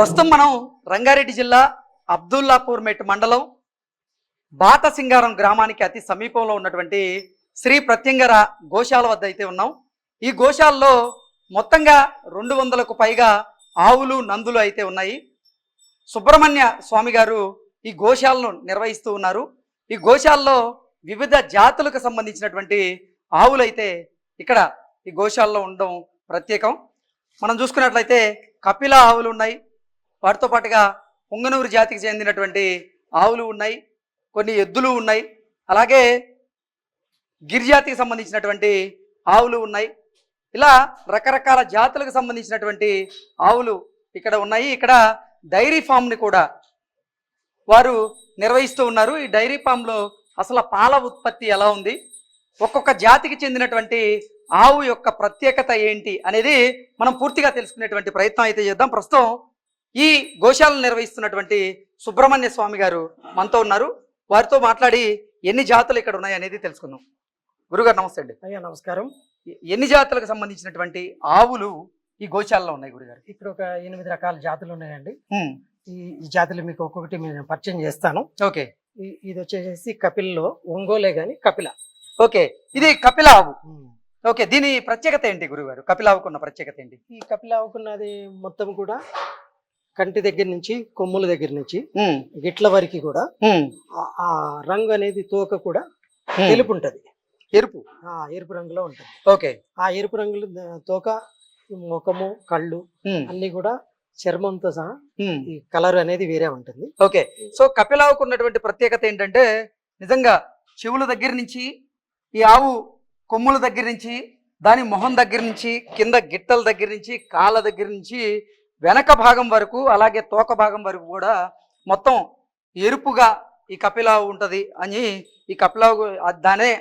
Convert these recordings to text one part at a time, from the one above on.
ప్రస్తుతం మనం రంగారెడ్డి జిల్లా అబ్దుల్లాపూర్ మెట్ మండలం బాటసింగారం గ్రామానికి అతి సమీపంలో ఉన్నటువంటి శ్రీ ప్రత్యంగర గోశాల వద్ద అయితే ఉన్నాం. ఈ గోశాలలో మొత్తంగా 200కు పైగా ఆవులు నందులు అయితే ఉన్నాయి. సుబ్రహ్మణ్య స్వామి గారు ఈ గోశాలను నిర్వహిస్తూ ఉన్నారు. ఈ గోశాలలో వివిధ జాతులకు సంబంధించినటువంటి ఆవులు అయితే ఇక్కడ ఈ గోశాలలో ఉండడం ప్రత్యేకం. మనం చూసుకున్నట్లయితే కపిల ఆవులు ఉన్నాయి, వాటితో పాటుగా పొంగనూరు జాతికి చెందినటువంటి ఆవులు ఉన్నాయి, కొన్ని ఎద్దులు ఉన్నాయి, అలాగే గిరిజాతికి సంబంధించినటువంటి ఆవులు ఉన్నాయి. ఇలా రకరకాల జాతులకు సంబంధించినటువంటి ఆవులు ఇక్కడ ఉన్నాయి. ఇక్కడ డైరీ ఫామ్ని కూడా వారు నిర్వహిస్తూ ఉన్నారు. ఈ డైరీ ఫామ్లో అసలు పాల ఉత్పత్తి ఎలా ఉంది, ఒక్కొక్క జాతికి చెందినటువంటి ఆవు యొక్క ప్రత్యేకత ఏంటి అనేది మనం పూర్తిగా తెలుసుకునేటువంటి ప్రయత్నం అయితే చేద్దాం. ప్రస్తుతం ఈ గోశాలను నిర్వహిస్తున్నటువంటి సుబ్రహ్మణ్య స్వామి గారు మనతో ఉన్నారు. వారితో మాట్లాడి ఎన్ని జాతులు ఇక్కడ ఉన్నాయి అనేది తెలుసుకుందాం. గురుగారు నమస్తే అండి. అయ్యా నమస్కారం. ఎన్ని జాతులకు సంబంధించినటువంటి ఆవులు ఈ గోశాలలో ఉన్నాయి గురుగారు? ఇక్కడ ఒక 8 రకాల జాతులు ఉన్నాయండి. ఈ జాతులు మీకు ఒక్కొక్కటి నేను పరిచయం చేస్తాను. ఓకే. ఇది వచ్చేసి కపిల్లో ఒంగోలే గాని కపిల. ఓకే, ఇది కపిల ఆవు. ఓకే, దీని ప్రత్యేకత ఏంటి గురుగారు? కపిల ఆవుకున్న ప్రత్యేకత ఏంటి? ఈ కపిల ఆవుకున్నది మొత్తం కూడా కంటి దగ్గర నుంచి కొమ్ముల దగ్గర నుంచి గిట్ల వరకు కూడా ఆ రంగు అనేది తోక కూడా తెలుపు ఉంటది. ఎరుపు రంగులో ఉంటది. ఓకే. ఆ ఎరుపు రంగులు తోక, ముఖము, కళ్ళు అన్ని కూడా చర్మంతో సహా ఈ కలర్ అనేది వేరే ఉంటుంది. ఓకే. సో కపిలావుకు ఉన్నటువంటి ప్రత్యేకత ఏంటంటే నిజంగా చెవుల దగ్గర నుంచి, ఈ ఆవు కొమ్ముల దగ్గర నుంచి, దాని మొహం దగ్గర నుంచి, కింద గిట్టల దగ్గర నుంచి, కాళ్ళ దగ్గర నుంచి వెనక భాగం వరకు, అలాగే తోక భాగం వరకు కూడా మొత్తం ఎరుపుగా ఈ కపిలావు ఉంటుంది అని ఈ కపిలావు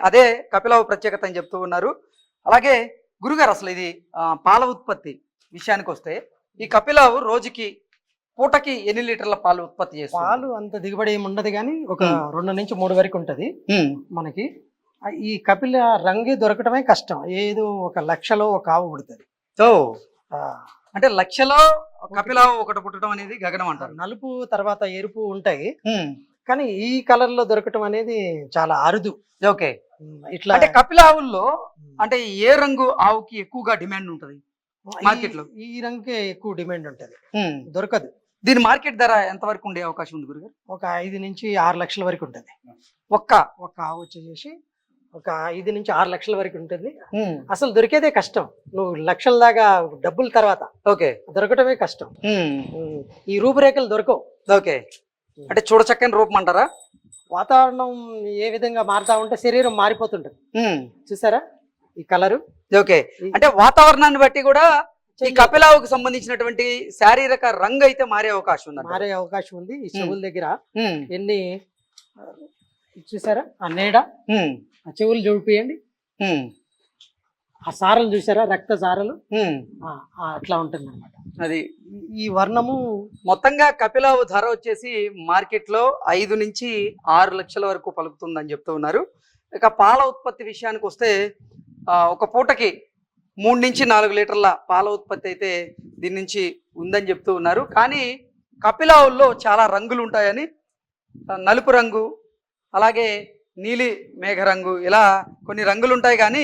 అదే కపిలావు ప్రత్యేకత అని చెప్తూ ఉన్నారు. అలాగే గురుగారు అసలు ఇది పాల ఉత్పత్తి విషయానికి వస్తే ఈ కపిలావు రోజుకి పూటకి ఎన్ని లీటర్ల పాలు ఉత్పత్తి చేస్తుంది? పాలు అంత దిగుబడి ఏమి ఉండదు కానీ ఒక 2 నుంచి 3 వరకు ఉంటది మనకి. ఈ కపిల రంగు దొరకటమే కష్టం. ఏదో 1 లక్షలో ఒక ఆవు పుడుతుంది. సో అంటే లక్షలో కపిలావు ఒకటి పుట్టడం అనేది గగనం అంటారు. నలుపు తర్వాత ఎరుపు ఉంటాయి కానీ ఈ కలర్ లో దొరకటం అనేది చాలా అరుదు. ఓకే. ఇట్లా అంటే కపిల ఆవుల్లో అంటే ఏ రంగు ఆవుకి ఎక్కువగా డిమాండ్ ఉంటుంది మార్కెట్ లో? ఈ రంగుకే ఎక్కువ డిమాండ్ ఉంటది, దొరకదు. దీని మార్కెట్ ధర ఎంత వరకు ఉండే అవకాశం ఉంది గురుగారు? ఒక 5 నుంచి 6 లక్షల వరకు ఉంటది. ఒక్క ఆవు వచ్చేసి ఒక 5 నుంచి 6 లక్షల వరకు ఉంటుంది. అసలు దొరికేదే కష్టం. నువ్వు లక్షల దాకా డబ్బుల తర్వాత ఓకే దొరకటమే కష్టం. ఈ రూపురేఖలు దొరకవు. ఓకే. అంటే చూడచక్కని రూపం అంటారా? వాతావరణం ఏ విధంగా మారుతా ఉంటే శరీరం మారిపోతుంటది. చూసారా ఈ కలరు? ఓకే. అంటే వాతావరణాన్ని బట్టి కూడా ఈ కపిలావుకు సంబంధించినటువంటి శారీరక రంగు అయితే మారే అవకాశం ఉంది. ఈ చెవుల దగ్గర ఎన్ని చూసారా? ఆ నీడ, ఆ చెవులు చూపియండి, ఆ సారలు చూసారా? రక్త సారలు అట్లా ఉంటుంది అన్నమాట. అది ఈ వర్ణము మొత్తంగా కపిలావు ధర వచ్చేసి మార్కెట్ లో 5 నుంచి 6 లక్షల వరకు పలుకుతుందని చెప్తూ ఉన్నారు. ఇక పాల ఉత్పత్తి విషయానికి వస్తే ఒక పూటకి 3 నుంచి 4 లీటర్ల పాల ఉత్పత్తి అయితే దీని నుంచి ఉందని చెప్తూ ఉన్నారు. కానీ కపిలావుల్లో చాలా రంగులు ఉంటాయని, నలుపు రంగు, అలాగే నీలి మేఘ రంగు, ఇలా కొన్ని రంగులు ఉంటాయి కానీ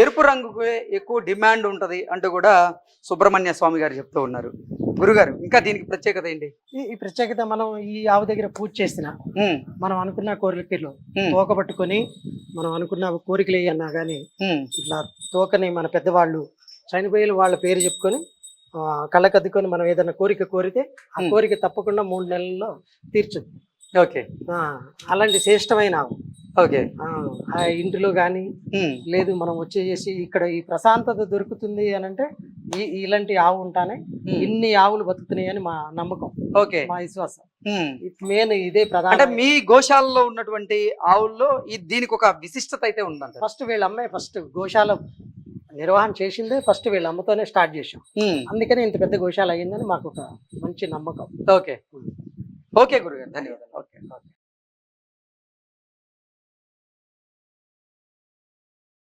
ఎరుపు రంగుకు ఎక్కువ డిమాండ్ ఉంటుంది అంటూ కూడా సుబ్రహ్మణ్య స్వామి గారు చెప్తూ ఉన్నారు. గురుగారు ఇంకా దీనికి ప్రత్యేకత ఏంటి? ఈ ప్రత్యేకత మనం ఈ ఆవు దగ్గర పూజ చేసిన మనం అనుకున్న కోరికలు తోక పట్టుకొని మనం అనుకున్న కోరికలు అన్నా కానీ ఇట్లా తోకని మన పెద్దవాళ్ళు చనిపోయే వాళ్ళ పేరు చెప్పుకొని కళ్ళకద్దుకొని మనం ఏదైనా కోరిక కోరితే ఆ కోరిక తప్పకుండా 3 నెలల్లో తీర్చుద్ది. ఓకే. అలాంటి శ్రేష్టమైన ఆవు. ఓకే. ఆ ఇంటిలో కానీ లేదు మనం వచ్చేసి ఇక్కడ ఈ ప్రశాంతత దొరుకుతుంది అని అంటే ఇలాంటి ఆవు ఉంటానే ఇన్ని ఆవులు బతుకుతున్నాయి అని మా నమ్మకం. ఓకే. మా విశ్వాసం. మెయిన్ ఇదే ప్రధాన. అంటే మీ గోశాలలో ఉన్నటువంటి ఆవుల్లో దీనికి ఒక విశిష్టత అయితే ఉందంట. ఫస్ట్ వీళ్ళ అమ్మాయి గోశాల నిర్వహణ చేసిందే ఫస్ట్ వీళ్ళ అమ్మతోనే స్టార్ట్ చేసాం. అందుకని ఇంత పెద్ద గోశాల అయ్యిందని మాకు ఒక మంచి నమ్మకం. ఓకే. ఓకే గురుగారు, ధన్యవాదాలు. ఓకే.